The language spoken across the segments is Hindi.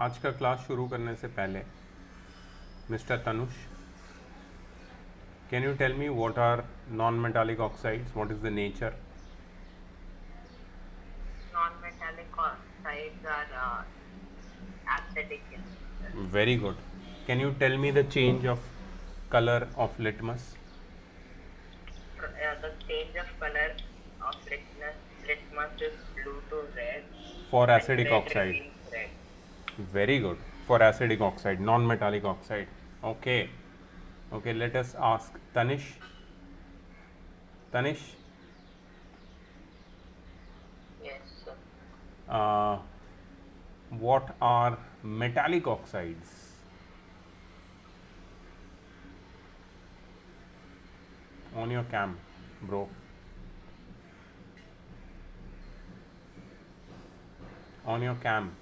आज का क्लास शुरू करने से पहले mister Tanush, can you tell me what are non metallic oxides, what is the nature? Non-metallic oxides are acidic in nature. Very good. Can you tell me the change of color of litmus? The change of color of litmus is blue to red, For and acidic red oxide. remains red. Very good. For acidic oxide, non metallic oxide. Okay. Okay, let us ask Tanish. Tanish, Yes, sir. uh, what are metallic oxides? On your cam, bro. On your cam.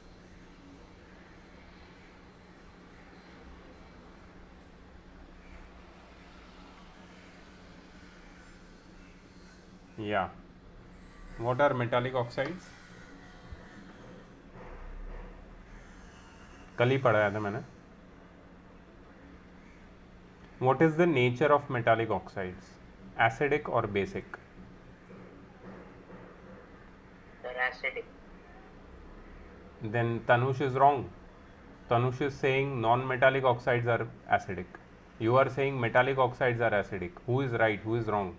Yeah. What are metallic oxides? कल ही पढ़ाया था मैंने. What is the nature of metallic oxides? Acidic or basic? They're acidic. Then Tanush is wrong. Tanush is saying non-metallic oxides are acidic. You are saying metallic oxides are acidic. Who is right? Who is wrong?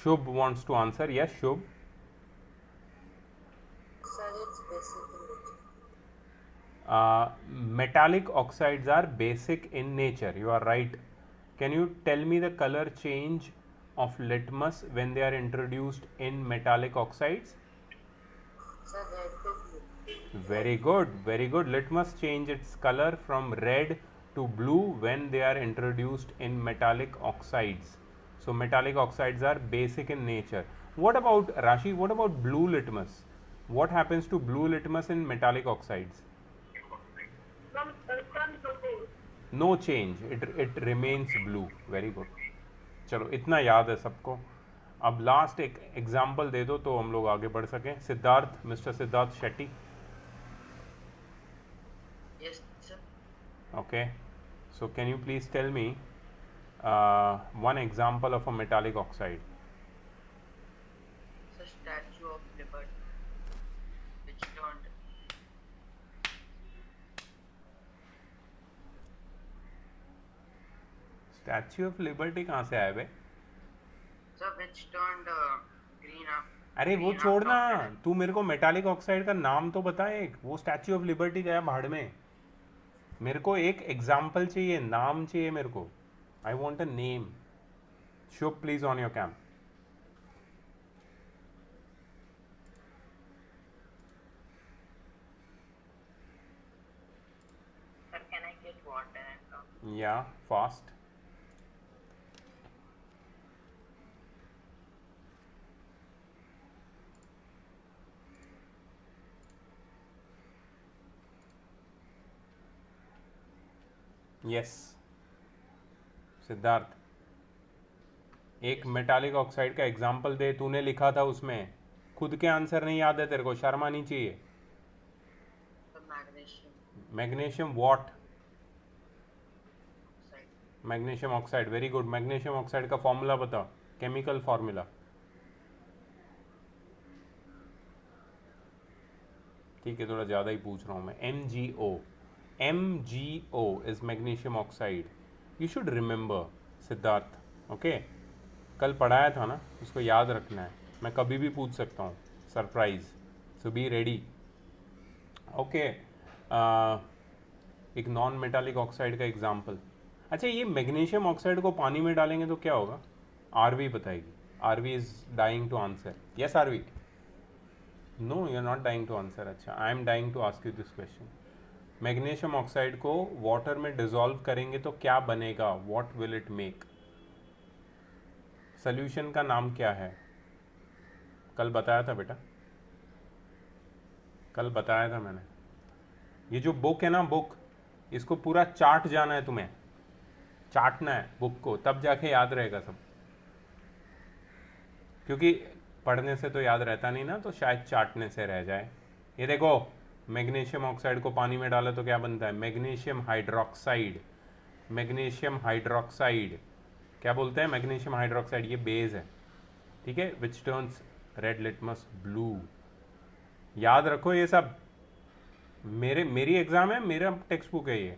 Shubh wants to answer. Yes, Shubh. Sir, it's basic in nature. Metallic oxides are basic in nature. You are right. Can you tell me the color change of litmus when they are introduced in metallic oxides? Sir, red to blue. Very good, very good. Litmus change its color from red to blue when they are introduced in metallic oxides. So metallic oxides are basic in nature. What about Rashi? What about blue litmus? What happens to blue litmus in metallic oxides? No change. It remains blue. Very good. चलो इतना याद है सबको. अब लास्ट एक एग्जाम्पल दे दो तो हम लोग आगे बढ़ सकें. Siddharth, mister Siddharth Shetty. Yes, sir. Okay, so can you please tell me one example of a metallic oxide? It's a Statue of Liberty, which turned statue of liberty कहाँ से आया बे? green up. अरे वो Green छोड़ना, after तू मेरे को मेटालिक ऑक्साइड का नाम तो बता. एक वो स्टैच्यू ऑफ लिबर्टी गया भाड़ में. मेरे को एक एग्जाम्पल चाहिए, नाम चाहिए मेरे को. I want a name. Shubh, please on your cam. Sir, can I get water and come? या फास्ट. यस सिद्धार्थ, एक मेटालिक ऑक्साइड का एग्जाम्पल दे. तूने लिखा था उसमें, खुद के आंसर नहीं याद है तेरे को, शर्म आनी चाहिए. The magnesium magnesium what? oxide. Magnesium oxide. Very good. Magnesium oxide का फॉर्मूला बता, केमिकल फॉर्मूला. ठीक है, थोड़ा ज़्यादा ही पूछ रहा हूँ मैं. MgO. MgO is magnesium oxide. You should remember Siddharth. Okay, कल पढ़ाया था ना, उसको याद रखना है. मैं कभी भी पूछ सकता हूँ, surprise. So be ready. Okay, एक नॉन मेटालिक ऑक्साइड का एग्जाम्पल. अच्छा, ये मैग्नीशियम ऑक्साइड को पानी में डालेंगे तो क्या होगा? आरवी बताएगी. Aarvi is dying to answer. Yes Aarvi. No, you are not dying to answer. अच्छा, I am dying to ask you this question. Magnesium oxide को वाटर में डिजोल्व करेंगे तो क्या बनेगा? What will it make? Solution का नाम क्या है? कल बताया था बेटा, कल बताया था मैंने. ये जो बुक है ना, बुक, इसको पूरा चाट जाना है तुम्हें. चाटना है बुक को, तब जाके याद रहेगा सब. क्योंकि पढ़ने से तो याद रहता नहीं ना, तो शायद चाटने से रह जाए। ये देखो, मैग्नीशियम ऑक्साइड को पानी में डालो तो क्या बनता है? Magnesium hydroxide. मैग्नीशियम हाइड्रोक्साइड क्या बोलते हैं? मैग्नीशियम हाइड्रोक्साइड, ये बेस है, ठीक है, which turns red litmus blue. याद रखो ये सब, मेरी एग्जाम है, मेरा टेक्स्ट बुक है ये,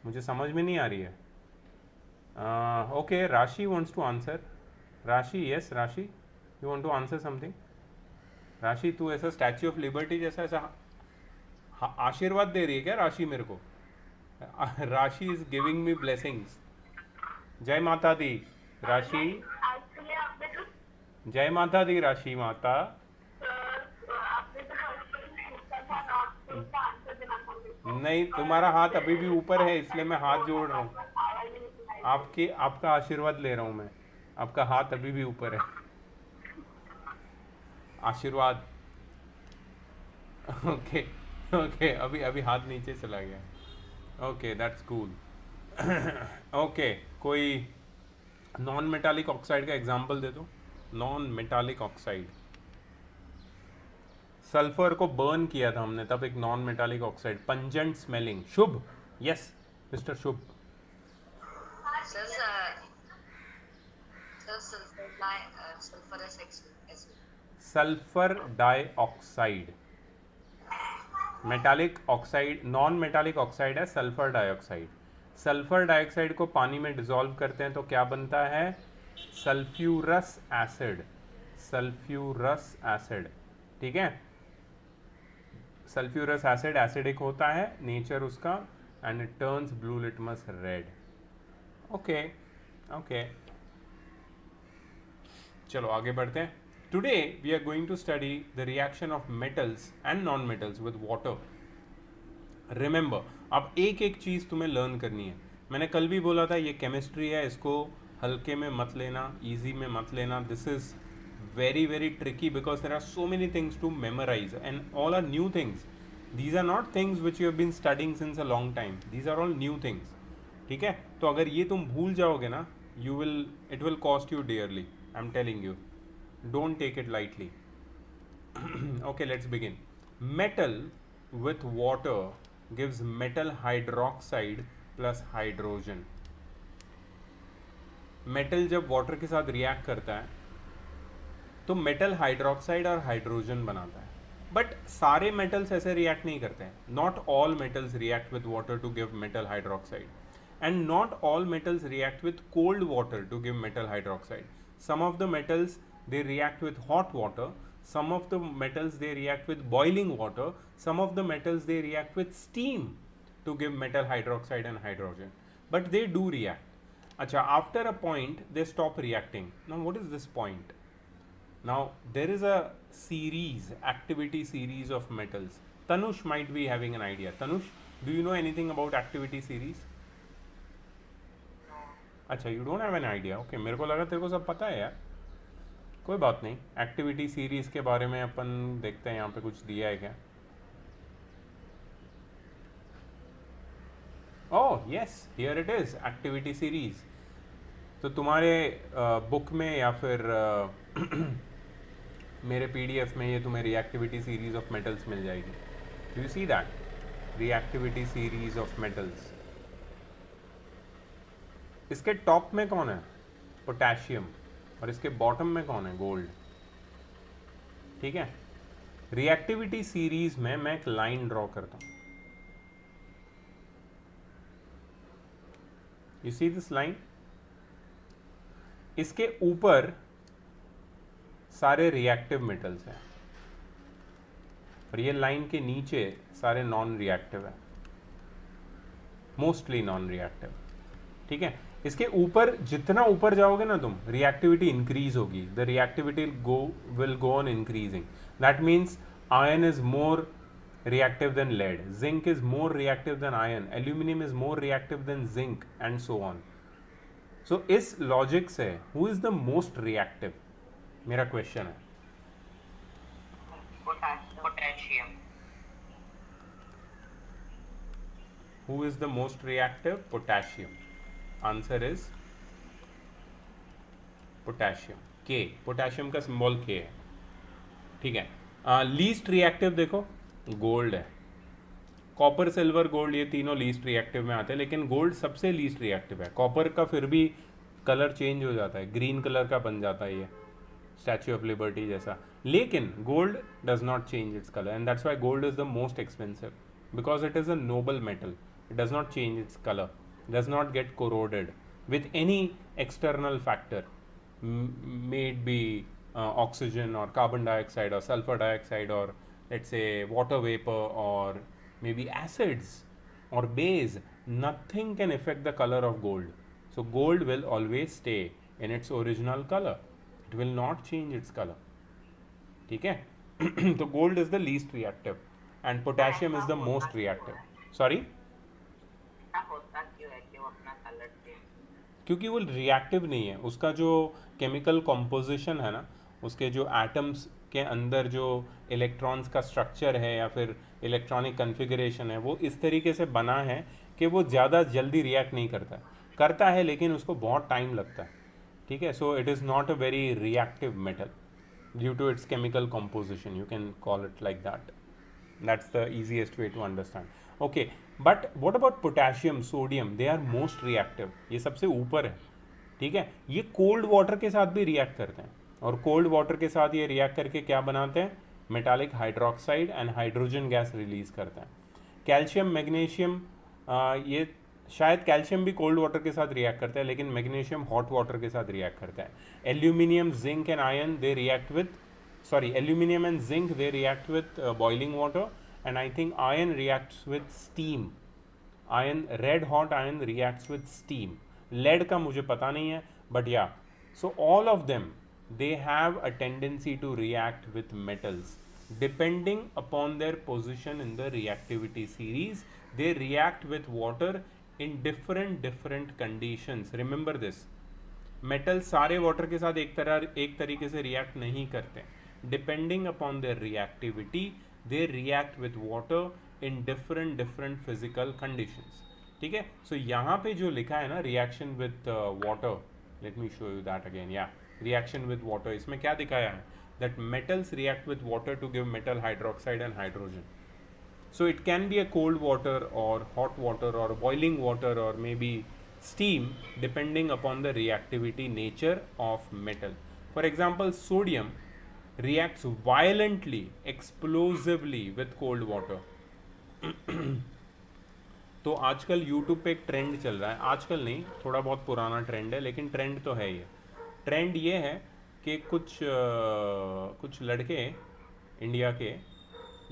मुझे समझ में नहीं आ रही है। Okay, Rashi wants to answer. Rashi, yes Rashi, you want to answer something? Rashi, तू ऐसा स्टैच्यू ऑफ लिबर्टी जैसा ऐसा आशीर्वाद दे रही है क्या राशि मेरे को? राशि इज गिविंग मी ब्लेसिंग्स। जय माता दी राशि, एक्चुअली आपने तो जय माता दी राशि माता। आपने तो क्वेश्चन पूछा था ना, आपको उसका आंसर देना था मुझे। नहीं, तुम्हारा हाथ अभी भी ऊपर है, इसलिए मैं हाथ जोड़ रहा हूँ। आया ही नहीं सुनाई। आपके आपका आशीर्वाद ले रहा हूँ मैं, आपका हाथ अभी भी ऊपर है, आशीर्वाद। ओके ओके, अभी अभी हाथ नीचे चला गया। Okay, that's cool. ओके, कोई नॉन मेटालिक ऑक्साइड का एग्जांपल दे दो। नॉन मेटालिक ऑक्साइड, सल्फर को बर्न किया था हमने, तब एक non metallic oxide, pungent smelling. Shubh, yes mister Shubh. Sir, sulfurous acid. Sulphur dioxide, metallic oxide, non metallic oxide है सल्फर डाइऑक्साइड। सल्फर डाइऑक्साइड को पानी में डिसॉल्व करते हैं तो क्या बनता है? Sulphurous acid. सल्फ्यूरस एसिड, ठीक है, सल्फ्यूरस एसिड एसिडिक होता है नेचर उसका, and it turns blue litmus red. Okay okay, चलो आगे बढ़ते हैं। Today we are going to study the reaction of metals and non metals with water. Remember, अब एक एक चीज़ तुम्हें लर्न करनी है। मैंने कल भी बोला था ये केमिस्ट्री है, इसको हल्के में मत लेना, इजी में मत लेना। This is very very tricky because there are so many things to memorize and all are new things. These are not things which you have been studying since a long time. These are all new things. ठीक है, तो अगर ये तुम भूल जाओगे ना, it will cost you dearly. I'm telling you, don't take it lightly. Okay, let's begin. Metal with water gives metal hydroxide plus hydrogen. Metal जब वाटर के साथ रिएक्ट करता है तो मेटल हाइड्रोक्साइड और हाइड्रोजन बनाता है। बट सारे मेटल्स ऐसे रिएक्ट नहीं करते हैं। Not all metals react with water to give metal hydroxide, and not all metals react with cold water to give metal hydroxide. Some of the metals they react with hot water, some of the metals they react with boiling water, some of the metals they react with steam to give metal hydroxide and hydrogen, but they do react. Acha, after a point they stop reacting. Now what is this point? Now there is a series, activity series of metals. Tanush might be having an idea. Tanush, do you know anything about activity series? अच्छा, you don't have an idea. Okay, मेरे को लगा तेरे को सब पता है यार। कोई बात नहीं, एक्टिविटी सीरीज के बारे में अपन देखते हैं, यहाँ पे कुछ दिया है क्या? Oh yes, here it is, activity series. तो तुम्हारे बुक में या फिर मेरे पीडीएफ में ये तुम्हें रिएक्टिविटी सीरीज ऑफ मेटल्स मिल जाएगी। Do you see that? Reactivity series of metals. इसके टॉप में कौन है? पोटेशियम, और इसके बॉटम में कौन है? गोल्ड। ठीक है, रिएक्टिविटी सीरीज में मैं एक लाइन ड्रॉ करता हूं। You see this line? इसके ऊपर सारे रिएक्टिव मेटल्स हैं और ये लाइन के नीचे सारे नॉन रिएक्टिव है, मोस्टली नॉन रिएक्टिव। ठीक है, इसके ऊपर जितना ऊपर जाओगे ना तुम, रिएक्टिविटी इंक्रीज होगी। The reactivity will go on increasing. That means iron is more reactive than lead, zinc is more reactive than iron, aluminum is more reactive than zinc, and so on. So इस लॉजिक से who is the most reactive? मेरा क्वेश्चन है। Potassium. Who is the most reactive? Potassium. Answer is potassium. के, पोटेशियम का सिंबल के है, ठीक है। लीस्ट रिएक्टिव देखो गोल्ड है, कॉपर सिल्वर गोल्ड ये तीनों लीस्ट रिएक्टिव में आते हैं, लेकिन गोल्ड सबसे लीस्ट रिएक्टिव है। कॉपर का फिर भी कलर चेंज हो जाता है, ग्रीन कलर का बन जाता है ये स्टैच्यू ऑफ लिबर्टी जैसा, लेकिन gold does not change its colour and that's why gold is the most expensive because it is a Nobel metal, it does not change its colour, does not gate corroded with any external factor, may it be oxygen or carbon dioxide or sulfur dioxide or let's say water vapor or maybe acids or base, nothing can affect the color of gold. So gold will always stay in its original color, it will not change its color, ठीक है। तो gold is the least reactive and potassium is the most reactive. Sorry, ऐसा होता क्यों है कि वो अपना कलर चेंज? क्योंकि वो रिएक्टिव नहीं है, उसका जो केमिकल कॉम्पोजिशन है ना, उसके जो एटम्स के अंदर जो इलेक्ट्रॉन्स का स्ट्रक्चर है या फिर इलेक्ट्रॉनिक कन्फिगरेशन है, वो इस तरीके से बना है कि वो ज़्यादा जल्दी रिएक्ट नहीं करता है लेकिन उसको बहुत टाइम लगता है, ठीक है। So it is not a very reactive metal due to its chemical composition, you can call it like that, that's the easiest way to understand. Okay, but what about potassium, sodium? They are most reactive, ये सबसे ऊपर है, ठीक है। ये कोल्ड वाटर के साथ भी रिएक्ट करते हैं और कोल्ड वाटर के साथ ये रिएक्ट करके क्या बनाते हैं, metallic hydroxide and hydrogen gas release करते हैं। कैल्शियम मैग्नीशियम, ये शायद कैल्शियम भी कोल्ड वाटर के साथ रिएक्ट करता है लेकिन मैग्नीशियम हॉट वाटर के साथ रिएक्ट करता है। Aluminium, zinc and iron they react with aluminum and zinc they react with boiling water, and I think iron reacts with steam. Red hot iron reacts with steam. Lead का मुझे पता नहीं है, but yeah, so all of them they have a tendency to react with metals depending upon their position in the reactivity series. They react with water in different conditions. Remember this, metal सारे वाटर के साथ एक तरीके से रिएक्ट नहीं करते, depending upon their reactivity they react with water in different physical conditions, ठीक है। सो यहाँ पे जो लिखा है ना reaction with water, let me show you that again, या रिएक्शन विथ वाटर, इसमें क्या दिखाया है that metals react with water to give metal hydroxide and hydrogen. So it can be a cold water or hot water or boiling water or maybe steam depending upon the reactivity nature of metal. For example, sodium reacts violently, explosively with cold water. तो आजकल YouTube पे एक ट्रेंड चल रहा है, आजकल नहीं, थोड़ा बहुत पुराना ट्रेंड है लेकिन ट्रेंड तो है ये. ट्रेंड ये है कि कुछ लड़के इंडिया के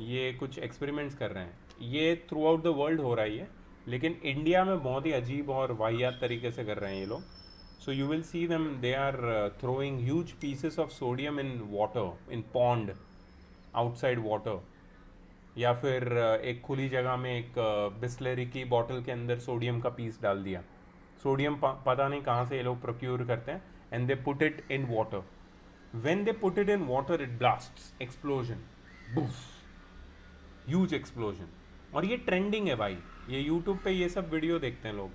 ये कुछ एक्सपेरिमेंट्स कर रहे हैं. ये थ्रू आउट द वर्ल्ड हो रहा है ये, लेकिन इंडिया में बहुत ही अजीब और वाहियात तरीके से कर रहे हैं ये लोग. So you will see them, they are throwing huge pieces of sodium in water, in pond, outside water, या फिर एक खुली जगह में एक बिस्लरी की बॉटल के अंदर सोडियम का पीस डाल दिया. सोडियम पता नहीं कहाँ से ये लोग प्रोक्यूर करते हैं, and they put it in water. When they put it in water it blasts, explosion, बूफ, ह्यूज एक्सप्लोजन. और ये ट्रेंडिंग है भाई, ये यूट्यूब पे ये सब वीडियो देखते हैं लोग.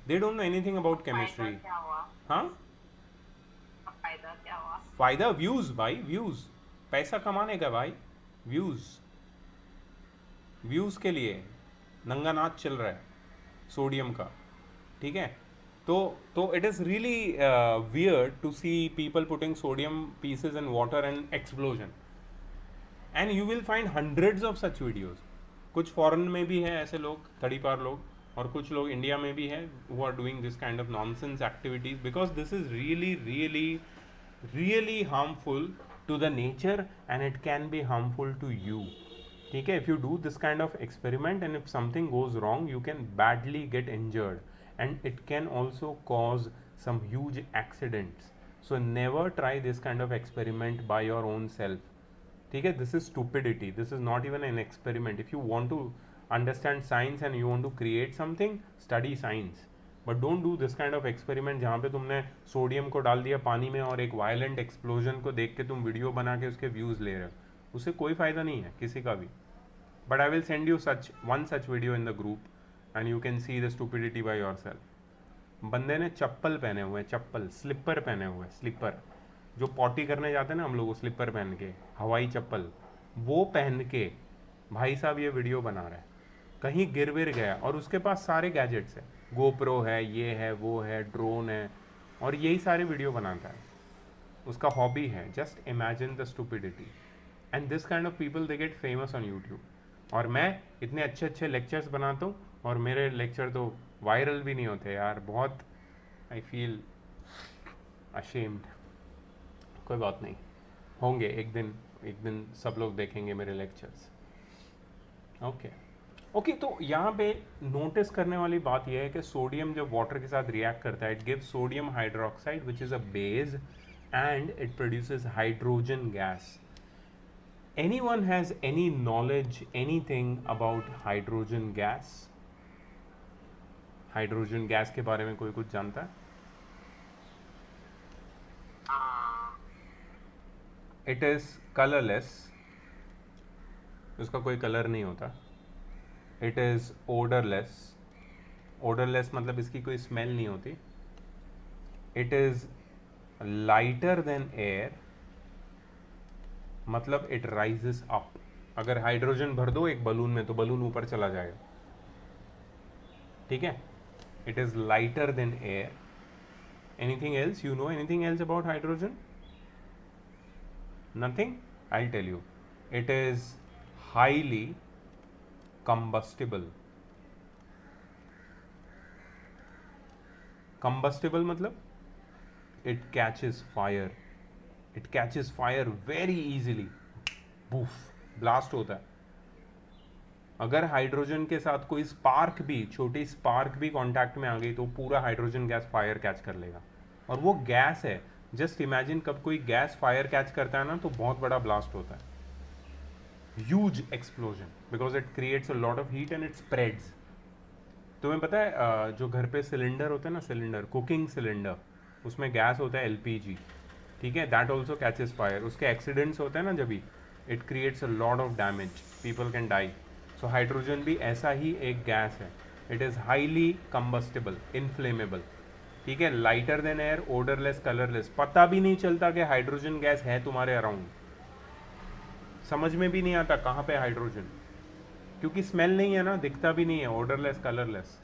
They don't know anything about chemistry. क्या हुआ? हाँ, फायदा क्या हुआ? फायदा व्यूज भाई, व्यूज, पैसा कमाने का भाई, व्यूज, व्यूज के लिए नंगा नाच चल रहा है सोडियम का, ठीक है. तो it is really weird to see people putting sodium pieces in water and explosion, and you will find hundreds of such videos. कुछ फॉरेन में भी है ऐसे लोग, तड़ीपार लोग, और कुछ लोग इंडिया में भी हैं who are doing this kind of nonsense activities, because this is really really really harmful to the nature and it can be harmful to you, ठीक है. If you do this kind of experiment and if something goes wrong you can badly get injured and it can also cause some huge accidents. So never try this kind of experiment by your own self, ठीक है. This is stupidity, this is not even an experiment. If you want to understand science and you want to create something, study science, but don't do this kind of experiment जहाँ पे तुमने सोडियम को डाल दिया पानी में और एक वायलेंट एक्सप्लोजन को देख के तुम वीडियो बना के उसके व्यूज़ ले रहे हो. उससे कोई फ़ायदा नहीं है किसी का भी. But I will send you one such video in the group and you can see the stupidity by your self. बंदे ने चप्पल पहने हुए हैं, चप्पल, स्लीपर पहने हुए, स्लीपर, जो पॉटी करने जाते हैं ना हम लोग, स्लीपर पहन के, हवाई चप्पल वो पहन के भाई साहब ये वीडियो बना रहा है, कहीं गिर विर गया और उसके पास सारे गैजेट्स है, गोप्रो है, ये है, वो है, ड्रोन है, और यही सारे वीडियो बनाता है, उसका हॉबी है. Just imagine the stupidity. And this kind of people they get famous on YouTube. और मैं इतने अच्छे अच्छे लेक्चर्स बनाता हूँ और मेरे लेक्चर तो वायरल भी नहीं होते यार. बहुत आई फील अशेम्ड. कोई बात नहीं, होंगे एक दिन सब लोग देखेंगे मेरे लेक्चर्स. ओके, तो यहाँ पे नोटिस करने वाली बात यह है कि सोडियम जब वाटर के साथ रिएक्ट करता है, it gives sodium hydroxide which is a base and it produces hydrogen gas. Anyone has any knowledge, anything about hydrogen gas? Hydrogen gas के बारे में कोई कुछ जानता है? इट इज कलरलेस, उसका कोई कलर नहीं होता. इट इज ओडरलेस, ओडरलेस मतलब इसकी कोई स्मेल नहीं होती. It is lighter than air, मतलब इट राइजेस अप. अगर हाइड्रोजन भर दो एक बलून में तो बलून ऊपर चला जाएगा. ठीक है, it is lighter than air. Anything else? You know anything else about hydrogen? Nothing? I tell you, it is highly combustible. Combustible मतलब it catches fire. It catches fire very easily. बूफ, ब्लास्ट होता है. अगर हाइड्रोजन के साथ कोई स्पार्क भी, छोटी स्पार्क भी कांटेक्ट में आ गई तो पूरा हाइड्रोजन गैस फायर कैच कर लेगा. और वो गैस है, जस्ट इमेजिन कब कोई गैस फायर कैच करता है ना तो बहुत बड़ा ब्लास्ट होता है. Huge explosion because it creates a lot of heat and it spreads. तुम्हें पता है जो घर पे सिलेंडर होता है ना, सिलेंडर, कुकिंग सिलेंडर, उसमें गैस होता है एलपीजी. ठीक है, दैट ऑल्सो कैचेस फायर. उसके एक्सीडेंट्स होते हैं ना जब भी, it creates a lot of damage, people can die. So hydrogen भी ऐसा ही एक गैस है. It is highly combustible, inflammable. ठीक है, lighter than air, odourless, colourless. पता भी नहीं चलता कि हाइड्रोजन गैस है तुम्हारे अराउंड. समझ में भी नहीं आता कहाँ पे हाइड्रोजन, क्योंकि स्मेल नहीं है ना, दिखता भी नहीं है. Odourless, colourless.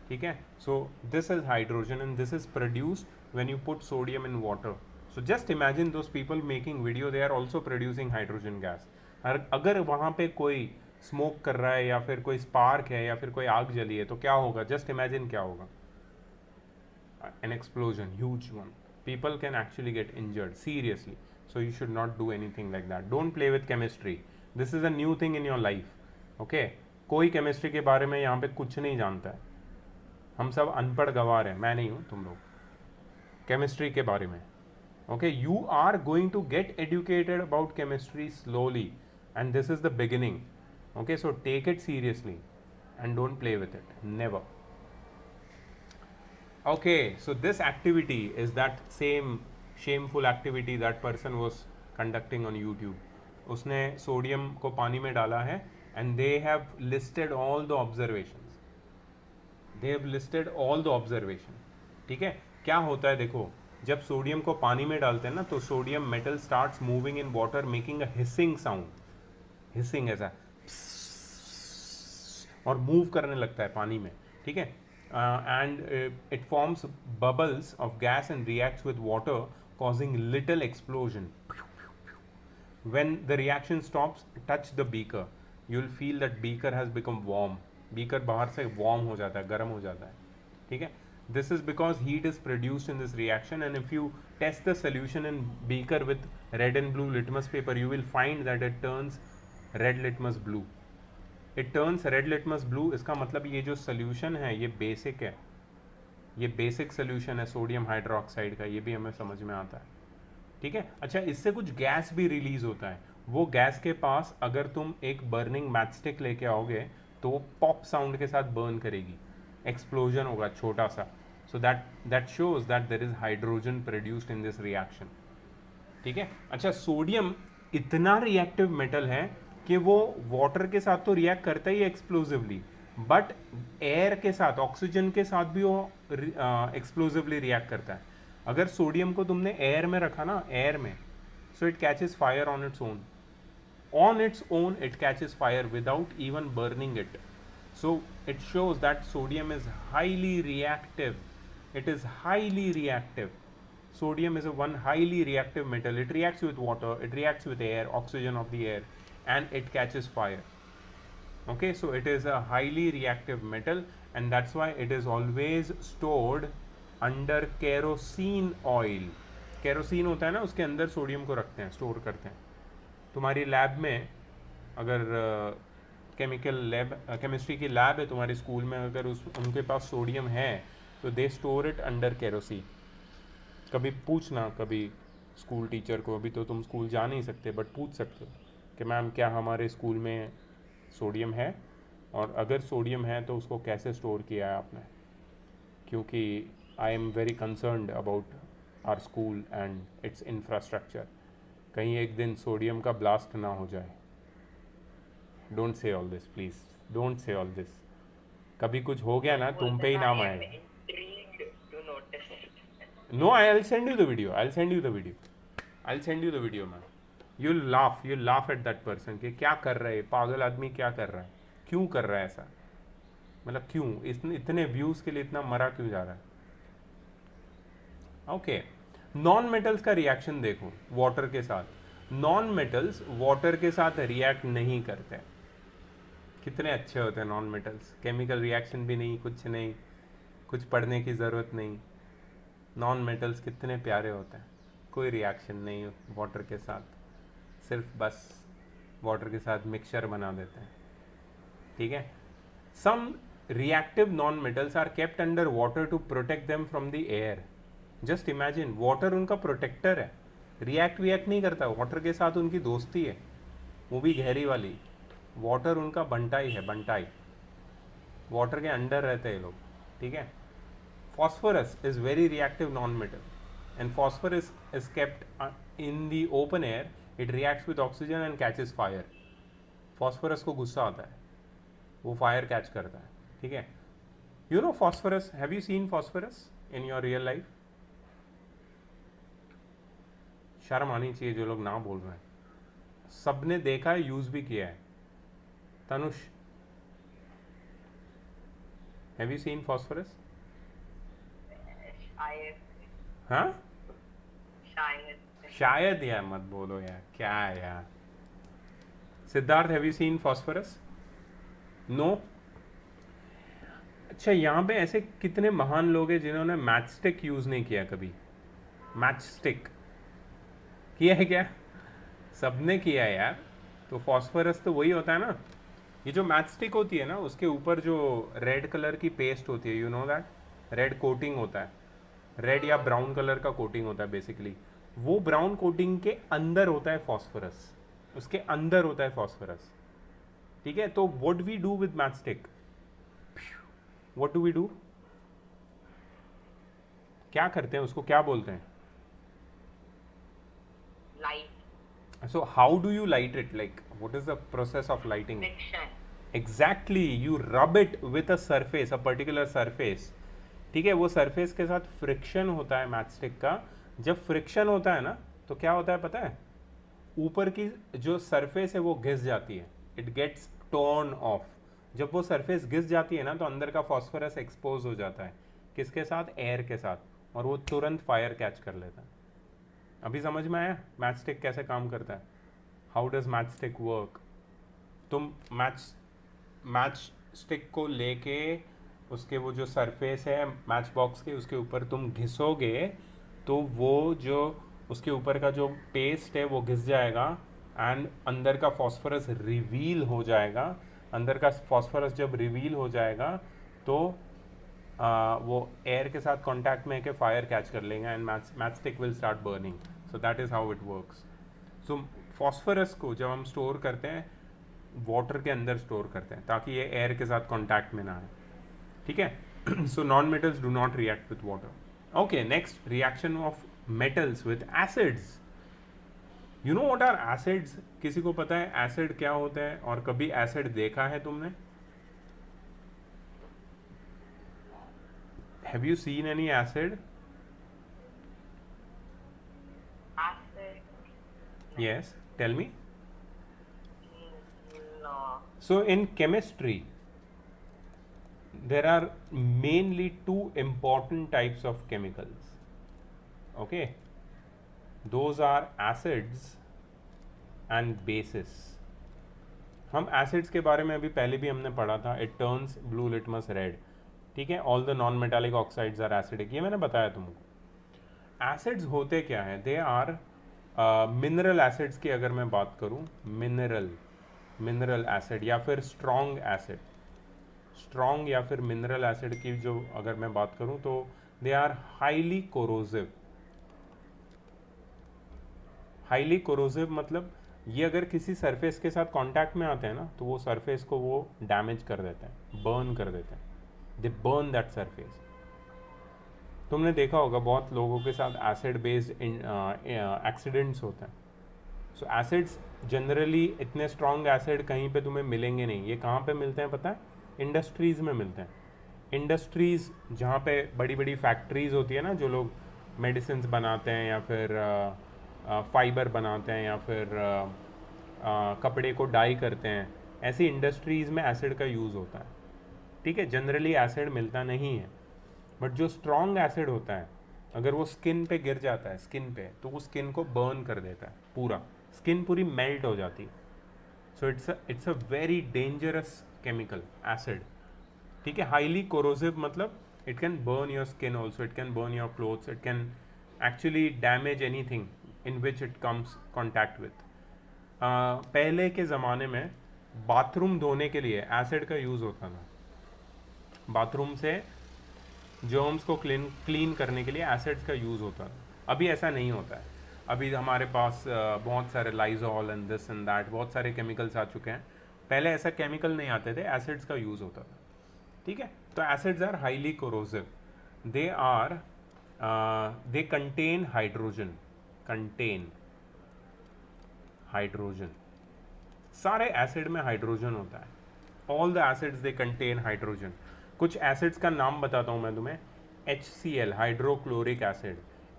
ठीक है, so this is hydrogen and this is produced when you put sodium in water. So just imagine those people making video, they are also producing hydrogen gas. अगर वहाँ पे कोई स्मोक कर रहा है या फिर कोई स्पार्क है या फिर कोई आग जली है तो क्या होगा? जस्ट इमेजिन क्या होगा. An explosion, huge one. People can actually get injured seriously. So you should not do anything like that. Don't play with chemistry. This is a new thing in your life. Okay? कोई केमिस्ट्री के बारे में यहाँ पे कुछ नहीं जानता है. हम सब अनपढ़ गवार हैं. मैं नहीं हूँ, तुम लोग केमिस्ट्री के बारे में. Okay, you are going to get educated about chemistry slowly and this is the beginning. Okay, so take it seriously and don't play with it, never. Okay, so this activity is that same shameful activity that person was conducting on YouTube. उसने सोडियम को पानी में डाला है and they have listed all the observations. They have listed all the observation. ठीक है, क्या होता है देखो, जब सोडियम को पानी में डालते हैं ना तो sodium metal starts moving in water making a hissing sound. Hissing ऐसा, और मूव करने लगता है पानी में. ठीक है, and it forms bubbles of gas and reacts with water causing little explosion. When the reaction stops, touch the beaker, you will feel that beaker has become warm. Beaker बाहर से वार्म हो जाता है, गर्म हो जाता है. ठीक है, this is because heat is produced in this reaction, and if you test the solution in beaker with red and blue litmus paper, you will find that it turns red litmus blue. It turns red litmus blue. इसका मतलब ये जो solution है ये basic है, ये basic solution है सोडियम हाइड्रोक्साइड का. ये भी हमें समझ में आता है. ठीक है, अच्छा, इससे कुछ गैस भी रिलीज होता है. वो गैस के पास अगर तुम एक बर्निंग मैचस्टिक लेके आओगे तो वो पॉप साउंड के साथ बर्न करेगी, एक्सप्लोजन होगा छोटा सा. So that shows that there is hydrogen produced in this reaction. ठीक है, अच्छा, सोडियम इतना रिएक्टिव मेटल है कि वो वाटर के साथ तो रिएक्ट करता ही एक्सप्लोजिवली, बट एयर के साथ, ऑक्सीजन के साथ भी वो एक्सप्लोजिवली रिएक्ट करता है. अगर सोडियम को तुमने एयर में रखा ना, एयर में, so it catches fire on its own. On its own, it catches fire without even burning it. So it shows that sodium is highly reactive. It is highly reactive. Sodium is a one highly reactive metal. It reacts with water, it reacts with air, oxygen of the air, and it catches fire. Okay, so it is a highly reactive metal, and that's why it is always stored under kerosene oil. Kerosene होता है ना, उसके अंदर सोडियम को रखते हैं, स्टोर करते हैं. तुम्हारी लैब में अगर केमिकल लैब, केमिस्ट्री की लैब है तुम्हारे स्कूल में, अगर उनके पास सोडियम है तो they store it under kerosene. कभी पूछना, कभी स्कूल टीचर को, अभी तो तुम स्कूल जा नहीं सकते बट पूछ सकते हो कि मैम क्या हमारे स्कूल में सोडियम है, और अगर सोडियम है तो उसको कैसे स्टोर किया है आपने, क्योंकि I am very concerned about our school and its infrastructure. कहीं एक दिन सोडियम का ब्लास्ट ना हो जाए. Don't say all this please, don't say all this. कभी कुछ हो गया ना, तुम पे ही नाम आएगा. No, I'll send you the video, I'll send you the video, I'll send you the video man. You'll laugh at that person कि क्या कर रहा है पागल आदमी, क्या कर रहा है, क्यों कर रहा है ऐसा, मतलब क्यों इतने व्यूज के लिए इतना मरा क्यों जा रहा है. ओके, नॉन मेटल्स का रिएक्शन देखो वाटर के साथ. नॉन मेटल्स वाटर के साथ रिएक्ट नहीं करते. कितने अच्छे होते हैं नॉन मेटल्स. केमिकल रिएक्शन भी नहीं, कुछ नहीं, कुछ पढ़ने की ज़रूरत नहीं. नॉन मेटल्स कितने प्यारे होते हैं. कोई रिएक्शन नहीं वाटर के साथ, सिर्फ बस वाटर के साथ मिक्सचर बना देते हैं. ठीक है. Some reactive non metals are kept under water to protect them from the air. Just imagine, water उनका प्रोटेक्टर है, रिएक्ट विएक्ट नहीं करता. वाटर के साथ उनकी दोस्ती है, वो भी गहरी वाली. वाटर उनका बंटाई है, बंटाई. वाटर के अंडर रहते हैं लोग. ठीक है. phosphorus is very reactive non-metal, and phosphorus is kept in the open air. It reacts with oxygen and catches fire. phosphorus को गुस्सा आता है, वो फायर कैच करता है. ठीक है. You know phosphorus, have you seen phosphorus in your real life? शर्म आनी चाहिए जो लोग ना बोल रहे हैं. सबने देखा है, यूज भी किया है. Tanush, have you seen phosphorus? हाँ, शायद यार, मत बोलो यार, क्या है यार. Siddharth, have you seen phosphorus? No. अच्छा, यहाँ पे ऐसे कितने महान लोग हैं जिन्होंने मैच स्टिक यूज नहीं किया कभी. मैच स्टिक किया है क्या? सबने किया है यार. तो फॉस्फोरस तो वही होता है ना. ये जो मैच स्टिक होती है ना, उसके ऊपर जो रेड कलर की पेस्ट होती है, you know that, red coating होता है, रेड या ब्राउन कलर का कोटिंग होता है बेसिकली. वो ब्राउन कोटिंग के अंदर होता है फॉस्फोरस, उसके अंदर होता है फॉस्फोरस. ठीक है. तो what we do with match stick, what do we do, क्या करते हैं उसको, क्या बोलते हैं? Light. So how do you light it? Like, what is the process of lighting? Friction. Exactly, you rub it with a surface, a particular surface. ठीक है. वो सरफेस के साथ फ्रिक्शन होता है मैच स्टिक का. जब फ्रिक्शन होता है ना, तो क्या होता है पता है? ऊपर की जो सरफेस है वो घिस जाती है, इट गेट्स टोर्न ऑफ. जब वो सरफेस घिस जाती है ना, तो अंदर का फॉस्फोरस एक्सपोज हो जाता है. किसके साथ? एयर के साथ. और वो तुरंत फायर कैच कर लेता है. अभी समझ में आया मैच स्टिक कैसे काम करता है? How does match stick work? तुम मैच स्टिक को लेके उसके वो जो सरफेस है मैच बॉक्स के, उसके ऊपर तुम घिसोगे तो वो जो उसके ऊपर का जो पेस्ट है वो घिस जाएगा, एंड अंदर का फॉस्फोरस रिवील हो जाएगा. अंदर का फॉस्फोरस जब रिवील हो जाएगा तो वो एयर के साथ कांटेक्ट में आके फायर कैच कर लेंगे, and match stick will start burning. So that is how it works. So phosphorus को जब हम स्टोर करते हैं, वाटर के अंदर स्टोर करते हैं ताकि ये एयर के साथ कांटेक्ट में ना आए. ठीक है. So non metals do not react with water. Okay, next, reaction of metals with acids. You know what are acids? किसी को पता है एसिड क्या होता है, और कभी एसिड देखा है तुमने? Have you seen any acid? Yes, tell me. No. So in chemistry, there are mainly two important types of chemicals. Okay, those are acids and bases. हम एसिड्स के बारे में अभी पहले भी हमने पढ़ा था. It turns blue litmus red. ठीक है, all the non metallic oxides are acidic. ये मैंने बताया तुमको. एसिड्स होते क्या हैं? दे आर मिनरल एसिड्स की अगर मैं बात करूं, मिनरल एसिड या फिर स्ट्रॉन्ग एसिड, स्ट्रॉन्ग या फिर मिनरल एसिड की जो अगर मैं बात करूं तो they are highly corrosive. Highly corrosive मतलब ये अगर किसी सरफेस के साथ कांटेक्ट में आते हैं ना तो वो सरफेस को वो डैमेज कर देते हैं, बर्न कर देते हैं. दे बर्न दैट सरफेस. तुमने देखा होगा बहुत लोगों के साथ एसिड बेस्ड एक्सीडेंट्स होते हैं. सो एसिड्स जनरली इतने स्ट्रॉन्ग एसिड कहीं पे तुम्हें मिलेंगे नहीं. ये कहाँ पे मिलते हैं पता है? इंडस्ट्रीज़ में मिलते हैं. इंडस्ट्रीज़ जहाँ पे बड़ी बड़ी फैक्ट्रीज़ होती है ना, जो लोग मेडिसिन्स बनाते हैं या फिर फाइबर बनाते हैं या फिर कपड़े को डाई करते हैं, ऐसी इंडस्ट्रीज़ में एसिड का यूज़ होता है. ठीक है, जनरली एसिड मिलता नहीं है. बट जो स्ट्रॉन्ग एसिड होता है अगर वो स्किन पे गिर जाता है, स्किन पे, तो वो स्किन को बर्न कर देता है पूरा. स्किन पूरी मेल्ट हो जाती है. So it's a very dangerous chemical acid. ठीक है, हाईली कोरोसिव मतलब it can burn your skin also, it can burn your clothes, it can actually damage anything in which it comes contact with. पहले के ज़माने में बाथरूम धोने के लिए एसिड का यूज़ होता था. बाथरूम से जर्म्स को क्लीन करने के लिए एसिड्स का यूज़ होता है. अभी ऐसा नहीं होता है. अभी हमारे पास बहुत सारे Lysol and this and that, बहुत सारे केमिकल्स आ चुके हैं. पहले ऐसा केमिकल नहीं आते थे, एसिड्स का यूज़ होता था. ठीक है, तो acids are highly corrosive. They contain hydrogen. सारे एसिड में हाइड्रोजन होता है. All the acids they contain hydrogen. कुछ एसिड्स का नाम बताता हूँ मैं तुम्हें. HCl hydrochloric acid,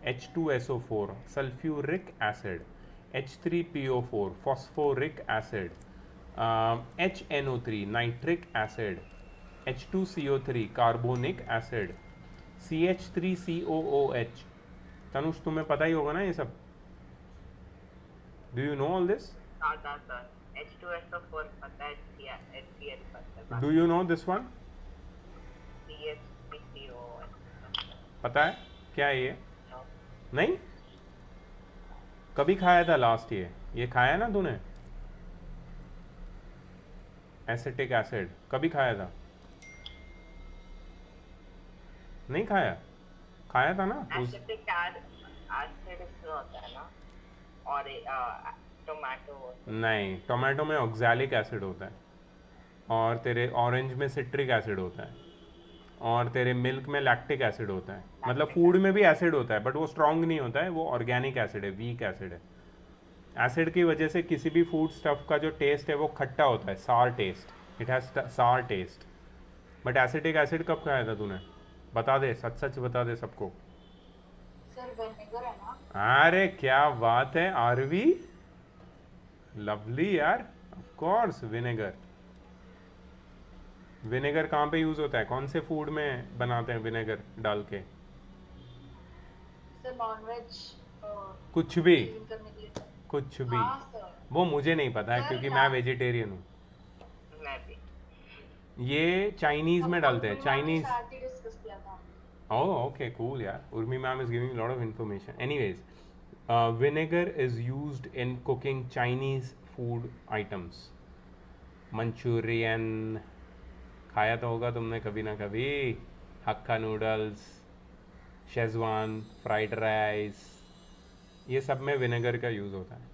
H2SO4 sulphuric acid, H3PO4 phosphoric acid, HNO3 nitric acid, H2CO3 carbonic acid, CH3COOH. Tanush तुम्हें पता ही होगा ना ये सब. Do you know all this? Sir H2SO4 पता है, HCl पता है, do you no this one? CH3COOH पता है क्या है ये? नहीं, कभी खाया था लास्ट? ये खाया ना तूने? एसिटिक एसिड कभी खाया था? नहीं खाया? खाया था ना एसिटिक एसिड होता है ना, और टोमेटो. नहीं, टोमेटो में ऑक्सैलिक एसिड होता है, और तेरे ऑरेंज में सिट्रिक एसिड होता है, और तेरे मिल्क में लैक्टिक एसिड होता है. मतलब फूड में भी एसिड होता है, बट वो स्ट्रॉन्ग नहीं होता है, वो ऑर्गेनिक एसिड है, वीक एसिड है. एसिड की वजह से किसी भी फूड स्टफ का जो टेस्ट है वो खट्टा होता है, सार टेस्ट. इट हैज़ सार टेस्ट. बट एसिटिक एसिड कब खाया था तूने? बता दे, सच सच बता दे सबको. सर विनेगर है ना. अरे क्या बात है आरवी, लवली यार. Of course vinegar. विनेगर कहाँ पे यूज़ होता है? कौन से फूड में बनाते हैं विनेगर डाल के? सर नॉनवेज कुछ भी, क्लीन करने के लिए. कुछ भी. हाँ सर. वो मुझे नहीं पता है सर, क्योंकि क्या? मैं वेजिटेरियन हूँ. मैं भी. ये चाइनीज़ में डालते हैं, चाइनीज़. डिस्कस किया था. Oh, okay, cool, yeah. Urmi ma'am is giving a lot of information. Anyways, vinegar is used in cooking Chinese food items. Manchurian, खाया तो होगा तुमने कभी ना कभी. हक्का नूडल्स, शेजवान फ्राइड राइस, ये सब में विनेगर का यूज़ होता है.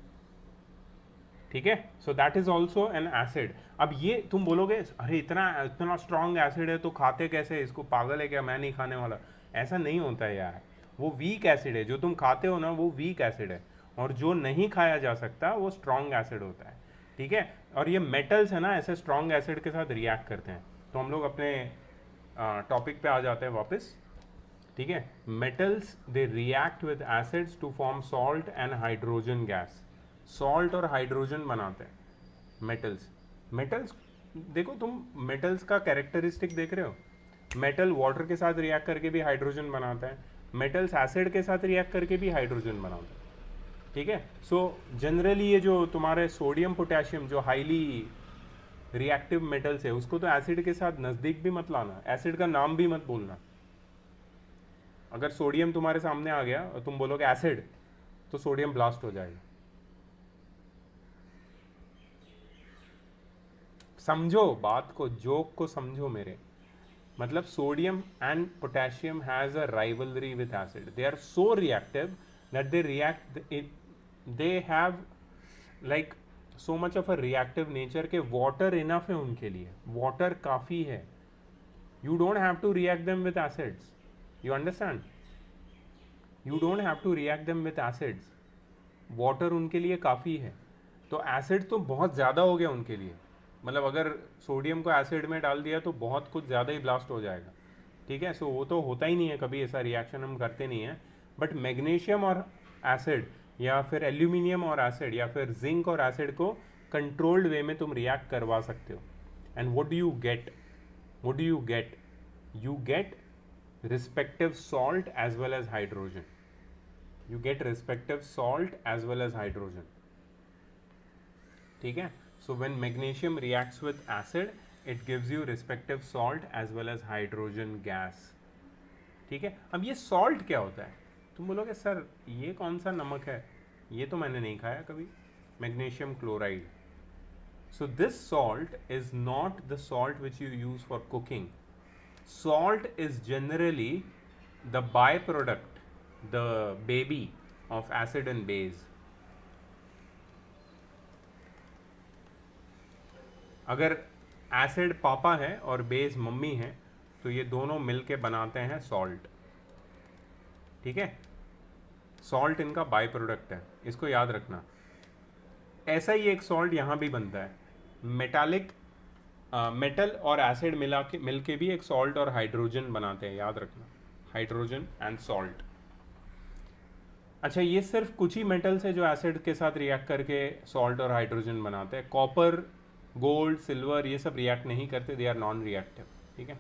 ठीक है, so that is also an acid. अब ये तुम बोलोगे अरे इतना स्ट्रॉन्ग एसिड है तो खाते कैसे, इसको पागल है क्या, मैं नहीं खाने वाला. ऐसा नहीं होता है यार. वो वीक एसिड है. जो तुम खाते हो ना वो वीक एसिड है, और जो नहीं खाया जा सकता वो स्ट्रॉन्ग एसिड होता है. ठीक है, और ये मेटल्स है ना ऐसे स्ट्रॉन्ग एसिड के साथ रिएक्ट करते हैं. तो हम लोग अपने टॉपिक पे आ जाते हैं वापस. ठीक है, metals they react with acids to form salt and hydrogen gas. Salt और हाइड्रोजन बनाते हैं मेटल्स। मेटल्स देखो, तुम मेटल्स का कैरेक्टरिस्टिक देख रहे हो, मेटल वाटर के साथ रिएक्ट करके भी हाइड्रोजन बनाता है, मेटल्स एसिड के साथ रिएक्ट करके भी हाइड्रोजन बनाता है। ठीक है, सो जनरली ये जो तुम्हारे सोडियम पोटेशियम जो हाईली रिएक्टिव मेटल्स है, उसको तो एसिड के साथ नज़दीक भी मत लाना, एसिड का नाम भी मत बोलना। अगर सोडियम तुम्हारे सामने आ गया और तुम बोलोगे एसिड, तो सोडियम ब्लास्ट हो जाएगा। समझो बात को, जोक को समझो मेरे। मतलब sodium and potassium has a rivalry with acid, they are so reactive that they react, they have like so much of a reactive nature के वाटर इनफ है उनके लिए, वाटर काफ़ी है। You don't have to react them with acids, you understand, you don't have to react them with acids, water उनके लिए काफ़ी है। तो एसिड तो बहुत ज़्यादा हो गया उनके लिए, मतलब अगर सोडियम को एसिड में डाल दिया तो बहुत कुछ ज़्यादा ही ब्लास्ट हो जाएगा। ठीक है, सो वो तो होता ही नहीं है, कभी ऐसा रिएक्शन हम करते नहीं हैं। बट मैग्नीशियम और एसिड या फिर एल्यूमिनियम और एसिड या फिर जिंक और एसिड को कंट्रोल्ड वे में तुम रिएक्ट करवा सकते हो। And what do you get, what do you get, you get respective salt as well as hydrogen, you get respective salt as well as hydrogen. ठीक है, so when magnesium reacts with acid it gives you respective salt as well as hydrogen gas. ठीक है, अब ये salt क्या होता है? तुम बोलोगे सर ये कौन सा नमक है, ये तो मैंने नहीं खाया कभी, magnesium chloride. So this salt is not the salt which you use for cooking. Salt is generally the byproduct, the baby of acid and base. अगर एसिड पापा है और बेस मम्मी है तो ये दोनों मिलके बनाते हैं सॉल्ट। ठीक है, सॉल्ट इनका बाय प्रोडक्ट है, इसको याद रखना। ऐसा ही एक सॉल्ट यहाँ भी बनता है, मेटालिक मेटल और एसिड मिलके भी एक सॉल्ट और हाइड्रोजन बनाते हैं, याद रखना, हाइड्रोजन एंड सॉल्ट। अच्छा, ये सिर्फ कुछ ही मेटल्स है जो एसिड के साथ रिएक्ट करके सॉल्ट और हाइड्रोजन बनाते हैं। कॉपर, गोल्ड, सिल्वर ये सब रिएक्ट नहीं करते, दे आर नॉन रिएक्टिव। ठीक है,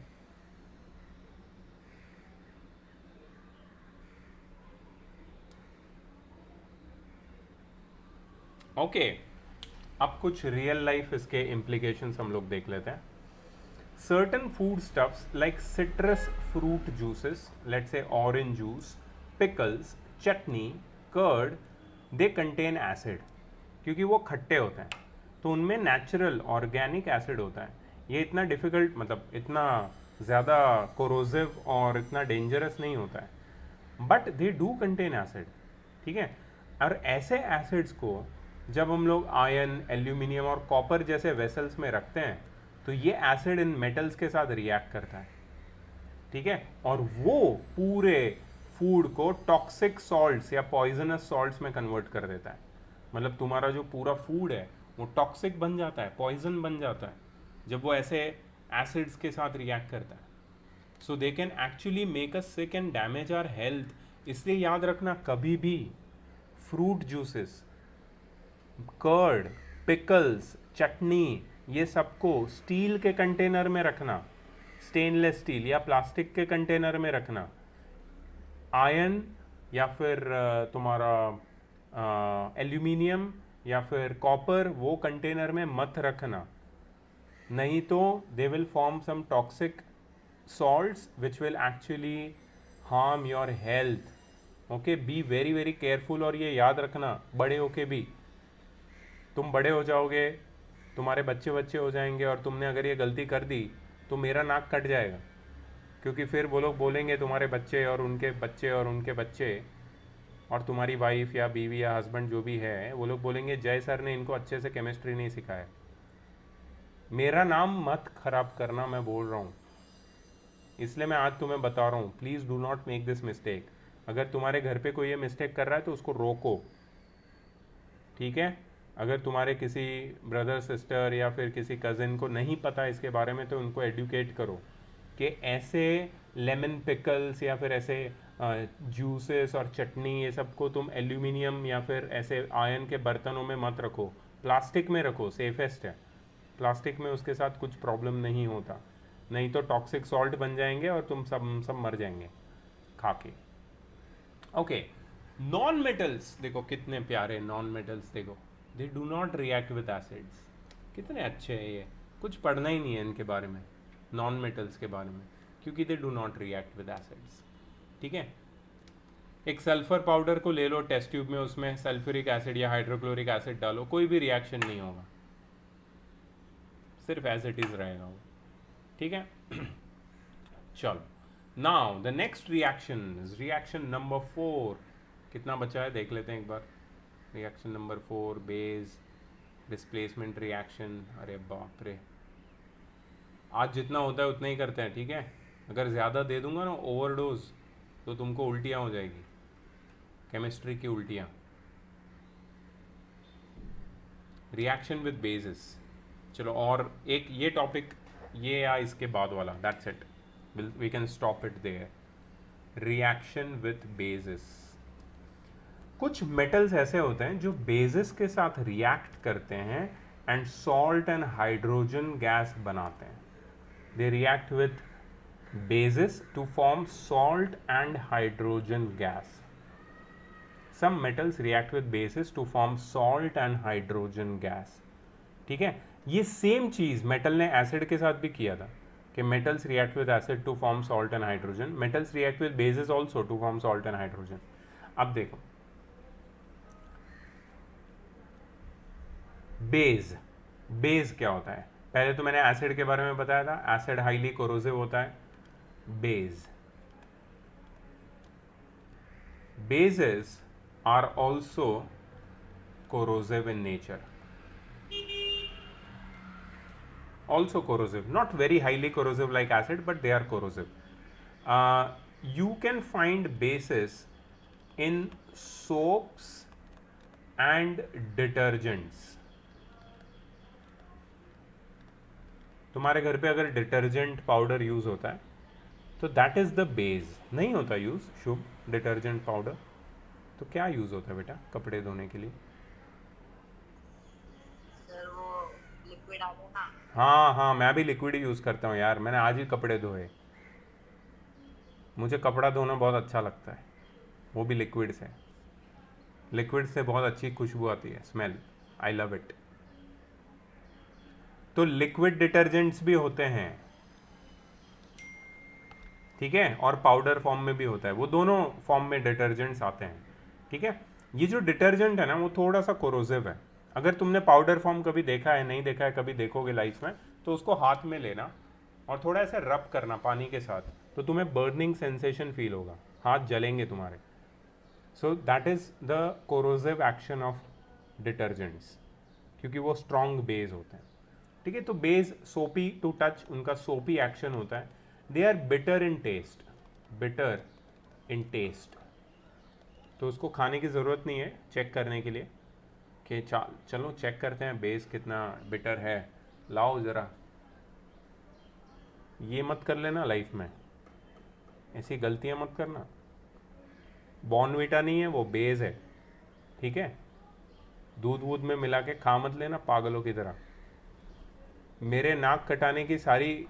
ओके, अब कुछ रियल लाइफ इसके इम्प्लीकेशंस हम लोग देख लेते हैं। Certain food stuffs like citrus fruit juices, let's say orange juice, pickles, chutney, curd, they contain acid, क्योंकि वो खट्टे होते हैं तो उनमें नेचुरल ऑर्गेनिक एसिड होता है। ये इतना डिफ़िकल्ट, मतलब इतना ज़्यादा कोरोसिव और इतना डेंजरस नहीं होता है, but they do contain acid. ठीक है, और ऐसे एसिड्स को जब हम लोग आयरन, एल्यूमिनियम और कॉपर जैसे वेसल्स में रखते हैं तो ये एसिड इन मेटल्स के साथ रिएक्ट करता है। ठीक है, और वो पूरे फूड को टॉक्सिक सॉल्ट्स या पॉइजनस सॉल्ट्स में कन्वर्ट कर देता है। मतलब तुम्हारा जो पूरा फूड है वो टॉक्सिक बन जाता है, पॉइजन बन जाता है जब वो ऐसे एसिड्स के साथ रिएक्ट करता है। So they can actually make us sick and damage our health. इसलिए याद रखना, कभी भी fruit juices, curd, pickles, chutney, ये सबको स्टील के कंटेनर में रखना, स्टेनलेस स्टील या प्लास्टिक के कंटेनर में रखना। आयरन या फिर तुम्हारा एल्यूमिनियम या फिर कॉपर वो कंटेनर में मत रखना, नहीं तो they will form some toxic salts which will actually harm your health. Okay, be very very careful. और ये याद रखना, बड़े होके भी तुम बड़े हो जाओगे, तुम्हारे बच्चे हो जाएंगे और तुमने अगर ये गलती कर दी तो मेरा नाक कट जाएगा, क्योंकि फिर वो लोग बोलेंगे तुम्हारे बच्चे और उनके बच्चे और उनके बच्चे और तुम्हारी वाइफ या बीवी या हस्बैंड जो भी है, वो लोग बोलेंगे जय सर ने इनको अच्छे से केमिस्ट्री नहीं सिखाया। मेरा नाम मत खराब करना, मैं बोल रहा हूँ, इसलिए मैं आज तुम्हें बता रहा हूँ, please do not make this mistake. अगर तुम्हारे घर पे कोई ये मिस्टेक कर रहा है तो उसको रोको। ठीक है, अगर तुम्हारे किसी ब्रदर सिस्टर या फिर किसी कज़न को नहीं पता इसके बारे में तो उनको एडुकेट करो कि ऐसे लेमन पिकल्स या फिर ऐसे जूसेस और चटनी ये सब को तुम एल्यूमिनियम या फिर ऐसे आयरन के बर्तनों में मत रखो, प्लास्टिक में रखो, सेफेस्ट है। प्लास्टिक में उसके साथ कुछ प्रॉब्लम नहीं होता, नहीं तो टॉक्सिक सॉल्ट बन जाएंगे और तुम सब मर जाएंगे खा के। ओके, नॉन मेटल्स देखो कितने प्यारे नॉन मेटल्स, देखो they do not react with acids, कितने अच्छे हैं ये, कुछ पढ़ना ही नहीं है इनके बारे में, नॉन मेटल्स के बारे में, क्योंकि they do not react with acids. ठीक है, एक सल्फर पाउडर को ले लो टेस्ट ट्यूब में, उसमें सल्फ्यूरिक एसिड या हाइड्रोक्लोरिक एसिड डालो, कोई भी रिएक्शन नहीं होगा, सिर्फ एज इट इज रहेगा वो। ठीक है चलो, now the next reaction is reaction number 4। कितना बचा है देख लेते हैं एक बार। Reaction number 4, base displacement reaction. अरे बाप रे, आज जितना होता है उतना ही करते हैं, ठीक है। अगर ज़्यादा दे दूंगा ना ओवरडोज, तो तुमको उल्टियाँ हो जाएगी, केमिस्ट्री की उल्टियाँ। रिएक्शन विद बेसिस, चलो और एक ये टॉपिक ये या इसके बाद वाला, that's it, we can stop it there. Reaction with bases, कुछ मेटल्स ऐसे होते हैं जो बेसिस के साथ रिएक्ट करते हैं and salt and hydrogen gas बनाते हैं। दे react with bases to form salt and hydrogen gas. Some metals react with bases to form salt and hydrogen gas. ठीक है, ये सेम चीज मेटल ने एसिड के साथ भी किया था कि metals react with acid to form salt and hydrogen, metals react with bases also to form salt and hydrogen. अब देखो बेस, बेस क्या होता है, पहले तो मैंने एसिड के बारे में बताया था, एसिड हाईली कोरोसिव होता है। Base, bases are also corrosive in nature, also corrosive, not very highly corrosive like acid, but they are corrosive. You can find bases in soaps and detergents. तुम्हारे घर पे अगर डिटर्जेंट पाउडर यूज होता है तो दैट इज द बेस। नहीं होता यूज शुभ डिटर्जेंट पाउडर, तो क्या यूज होता है बेटा कपड़े धोने के लिए? सर वो लिक्विड आता है ना। हाँ हाँ, मैं भी लिक्विड ही यूज करता हूँ यार, मैंने आज ही कपड़े धोए। मुझे कपड़ा धोना बहुत अच्छा लगता है, वो भी लिक्विड से। लिक्विड से बहुत अच्छी खुशबू आती है, स्मेल, आई लव इट। तो लिक्विड डिटर्जेंट्स भी होते हैं, ठीक है, और पाउडर फॉर्म में भी होता है, वो दोनों फॉर्म में डिटर्जेंट्स आते हैं। ठीक है, ये जो डिटर्जेंट है ना वो थोड़ा सा कोरोसिव है। अगर तुमने पाउडर फॉर्म कभी देखा है, नहीं देखा है, कभी देखोगे लाइफ में, तो उसको हाथ में लेना और थोड़ा ऐसे रब करना पानी के साथ, तो तुम्हें बर्निंग सेंसेशन फील होगा, हाथ जलेंगे तुम्हारे। So that is the corrosive action of detergents, क्योंकि वो स्ट्रॉन्ग बेस होते हैं। ठीक है, तो बेस सोपी टू टच, उनका सोपी एक्शन होता है। They are bitter in taste, bitter in taste, तो उसको खाने की ज़रूरत नहीं है चेक करने के लिए कि चलो चेक करते हैं बेस कितना बिटर है, लाओ ज़रा। ये मत कर लेना लाइफ में, ऐसी गलतियां मत करना। बॉर्नवीटा नहीं है, वो बेस है, ठीक है। दूध वूध में मिला के खा मत लेना पागलों की तरह। मेरे नाक कटाने की सारी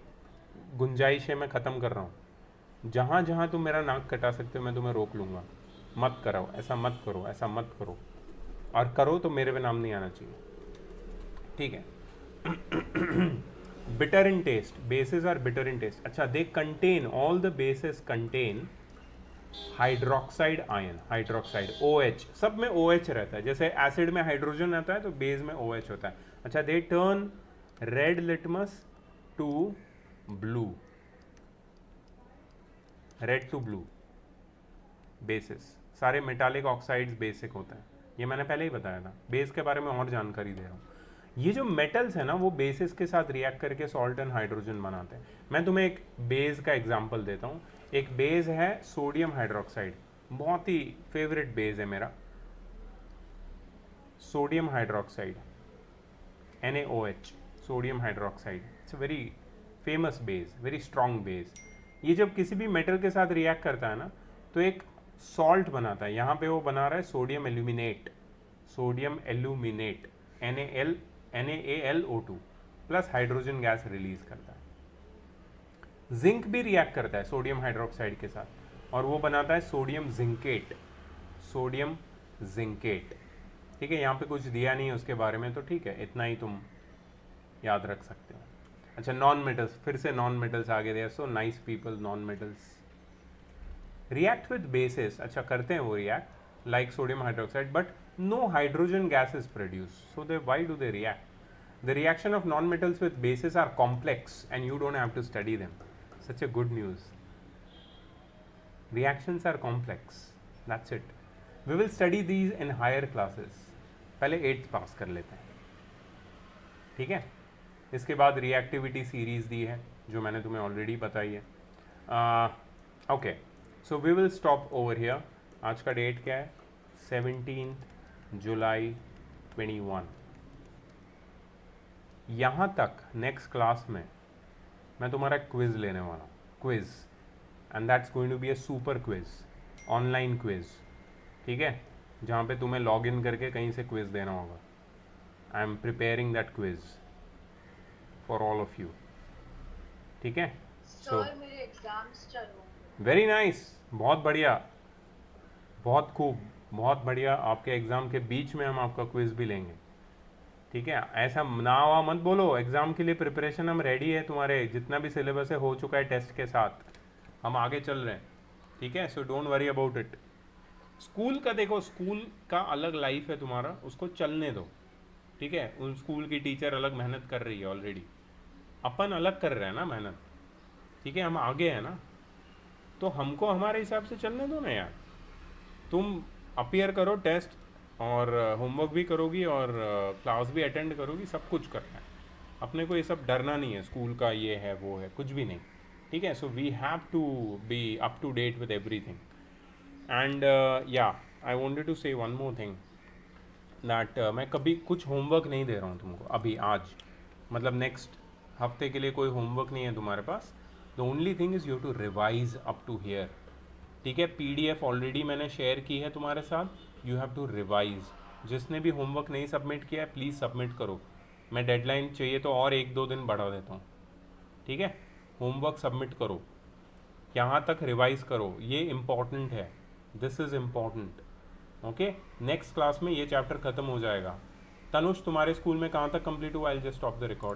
गुंजाइशें मैं ख़त्म कर रहा हूँ। जहाँ जहाँ तुम मेरा नाक कटा सकते हो मैं तुम्हें रोक लूँगा, मत करो, ऐसा मत करो, ऐसा मत करो, और करो तो मेरे पे नाम नहीं आना चाहिए, ठीक है। Bitter in taste, bases are bitter in taste. अच्छा, they contain, all the bases contain hydroxide ion, hydroxide OH, सब में OH रहता है। जैसे एसिड में हाइड्रोजन रहता है तो बेस में OH होता है। अच्छा, they turn red litmus to blue, red to blue bases. सारे मेटालिक ऑक्साइड्स बेसिक होता है, ये मैंने पहले ही बताया था। बेस के बारे में और जानकारी दे रहा हूँ। ये जो मेटल्स है ना वो बेसिस के साथ रिएक्ट करके सॉल्ट एंड हाइड्रोजन बनाते हैं। मैं तुम्हें एक बेस का एग्जांपल देता हूँ। एक बेस है सोडियम हाइड्रोक्साइड, बहुत ही फेवरेट बेस है मेरा, sodium hydroxide, NaOH, sodium hydroxide. It's a very famous base, very strong base. ये जब किसी भी मेटल के साथ रिएक्ट करता है ना तो एक सॉल्ट बनाता है, यहाँ पे वो बना रहा है sodium aluminate, sodium aluminate NaAlO2 plus hydrogen gas release करता है। जिंक भी रिएक्ट करता है सोडियम हाइड्रोक्साइड के साथ और वो बनाता है सोडियम जिंकेट, सोडियम जिंकेट। ठीक है, यहाँ पे कुछ दिया नहीं है उसके बारे में, तो ठीक है, इतना ही तुम याद रख सकते हो। अच्छा, नॉन मेटल्स, फिर से नॉन मेटल्स आगे दे, so nice people, non metals react with bases. अच्छा, करते हैं वो react like sodium hydroxide, but no hydrogen gas is produce, so they why do they react? The reaction of non-metals with bases are complex and you don't have to study them. Such a good news. Reactions are complex. That's it. We will study these in higher classes. पहले 8th पास कर लेते हैं, ठीक है? इसके बाद रिएक्टिविटी सीरीज दी है जो मैंने तुम्हें ऑलरेडी बताई है। Okay, so we will stop over here. आज का डेट क्या है? 17 जुलाई 21। यहाँ तक नेक्स्ट क्लास में मैं तुम्हारा क्विज़ लेने वाला हूँ, quiz, and that's going to be a super quiz, online quiz, ठीक है, जहाँ पे तुम्हें लॉग इन करके कहीं से क्विज़ देना होगा। I am preparing that quiz for all of you, ठीक है? सर मेरे एग्जाम्स चालू होंगे। वेरी नाइस, बहुत बढ़िया, बहुत खूब, बहुत बढ़िया। आपके एग्ज़ाम के बीच में हम आपका क्विज़ भी लेंगे, ठीक है? ऐसा ना हुआ मत बोलो, एग्ज़ाम के लिए प्रिपरेशन हम रेडी है, तुम्हारे जितना भी सिलेबस है हो चुका है टेस्ट के साथ, हम आगे चल रहे हैं, ठीक है? So don't worry about it. School का देखो, स्कूल का अलग लाइफ है तुम्हारा, उसको चलने दो, ठीक है? उन स्कूल की टीचर अलग मेहनत कर रही है ऑलरेडी, अपन अलग कर रहे हैं ना मेहनत, ठीक है? हम आगे हैं ना, तो हमको हमारे हिसाब से चलने दो ना यार। तुम अपीयर करो टेस्ट और होमवर्क भी करोगी और क्लास भी अटेंड करोगी, सब कुछ करना है अपने को, ये सब डरना नहीं है स्कूल का, ये है वो है, कुछ भी नहीं, ठीक है? So we have to be up to date with everything. And या I wanted to say one more thing that मैं कभी कुछ होमवर्क नहीं दे रहा हूँ तुमको अभी, आज मतलब नेक्स्ट हफ्ते के लिए कोई होमवर्क नहीं है तुम्हारे पास। The only thing is you to revise up to here, ठीक है? PDF ऑलरेडी मैंने शेयर की है तुम्हारे साथ, यू हैव टू रिवाइज। जिसने भी होमवर्क नहीं सबमिट किया है प्लीज़ सबमिट करो, मैं डेडलाइन चाहिए तो और 1-2 दिन बढ़ा देता हूँ, ठीक है? होमवर्क सबमिट करो, यहाँ तक रिवाइज करो, ये इम्पॉर्टेंट है, this is important, okay? Next class में ये चैप्टर ख़त्म हो जाएगा। तनुष, तुम्हारे स्कूल में कहाँ तक कंप्लीट हुआ? I will just stop the record.